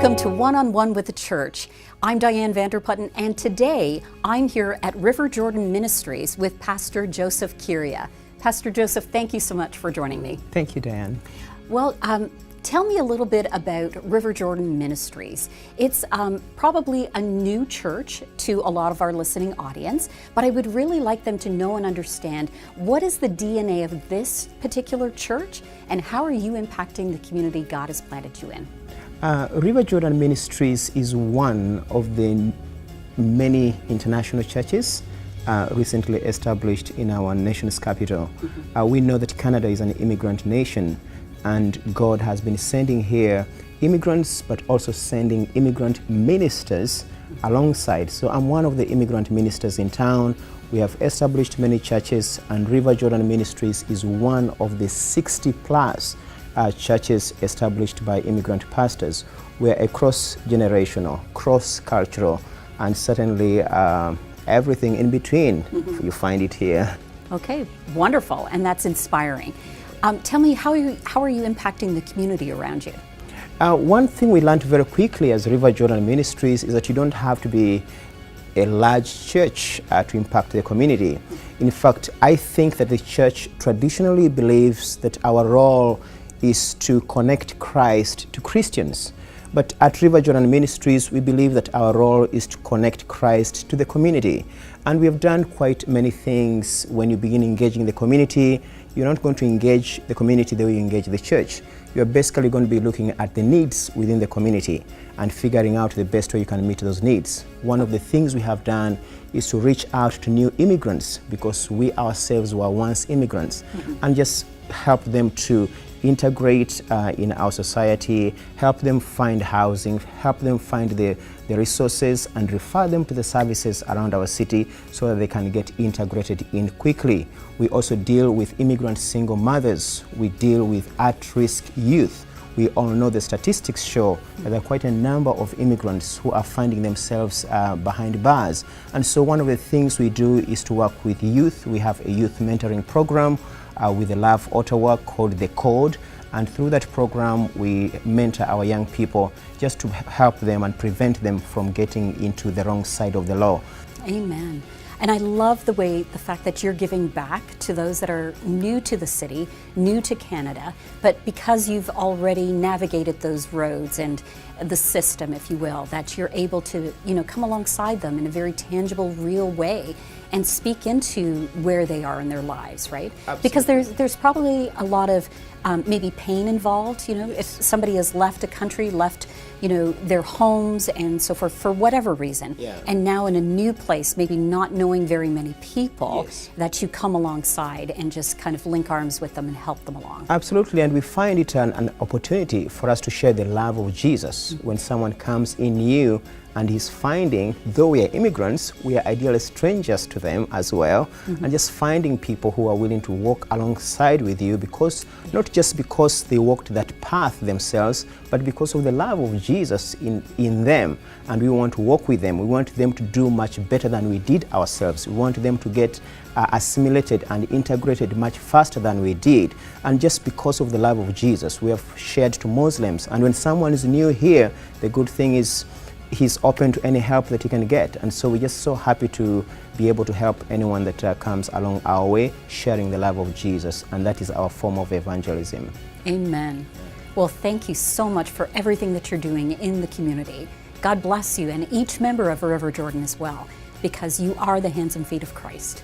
Welcome to One-on-One with the Church. I'm Dianne Putten, and today I'm here at River Jordan Ministries with Pastor Joseph Kiirya. Pastor Joseph, thank you so much for joining me. Thank you, Dianne. Well, tell me a little bit about River Jordan Ministries. It's probably a new church to a lot of our listening audience, but I would really like them to know and understand what is the DNA of this particular church and how are you impacting the community God has planted you in? River Jordan Ministries is one of the many international churches recently established in our nation's capital. We know that Canada is an immigrant nation, and God has been sending here immigrants, but also sending immigrant ministers alongside. So I'm one of the immigrant ministers in town. We have established many churches, and River Jordan Ministries is one of the 60 plus churches established by immigrant pastors. We're a cross-generational, cross-cultural, and certainly everything in between. You find it here. Okay, wonderful, and that's inspiring. Tell me, how are you impacting the community around you? One thing we learned very quickly as River Jordan Ministries is that you don't have to be a large church to impact the community. In fact, I think that the church traditionally believes that our role is to connect Christ to Christians. But at River Jordan Ministries, we believe that our role is to connect Christ to the community. And we have done quite many things. When you begin engaging the community, you're not going to engage the community the way you engage the church. You're basically going to be looking at the needs within the community and figuring out the best way you can meet those needs. One of the things we have done is to reach out to new immigrants, because we ourselves were once immigrants, and just help them to integrate in our society, help them find housing, help them find the resources, and refer them to the services around our city so that they can get integrated in quickly. We also deal with immigrant single mothers. We deal with at-risk youth. We all know the statistics show that there are quite a number of immigrants who are finding themselves behind bars. And so one of the things we do is to work with youth. We have a youth mentoring program with a Love Ottawa called The Code. And through that program, we mentor our young people just to help them and prevent them from getting into the wrong side of the law. Amen. And I love the fact that you're giving back to those that are new to the city, new to Canada, but because you've already navigated those roads and the system, if you will, that you're able to, come alongside them in a very tangible, real way and speak into where they are in their lives, right? Absolutely. Because there's probably a lot of maybe pain involved, if somebody has left a country, left their homes and so forth for whatever reason, and now in a new place, maybe not knowing very many people, that you come alongside and just kind of link arms with them and help them along. Absolutely, and we find it an opportunity for us to share the love of Jesus. When someone comes in new and he's finding, though we are immigrants, we are ideally strangers to them as well, and just finding people who are willing to walk alongside with you, because not just because they walked that path themselves, but because of the love of Jesus in them. And we want to walk with them. We want them to do much better than we did ourselves. We want them to get assimilated and integrated much faster than we did. And just because of the love of Jesus, we have shared to Muslims. And when someone is new here, the good thing is he's open to any help that he can get. And so we're just so happy to be able to help anyone that comes along our way, sharing the love of Jesus. And that is our form of evangelism. Amen. Well, thank you so much for everything that you're doing in the community. God bless you and each member of River Jordan as well, because you are the hands and feet of Christ.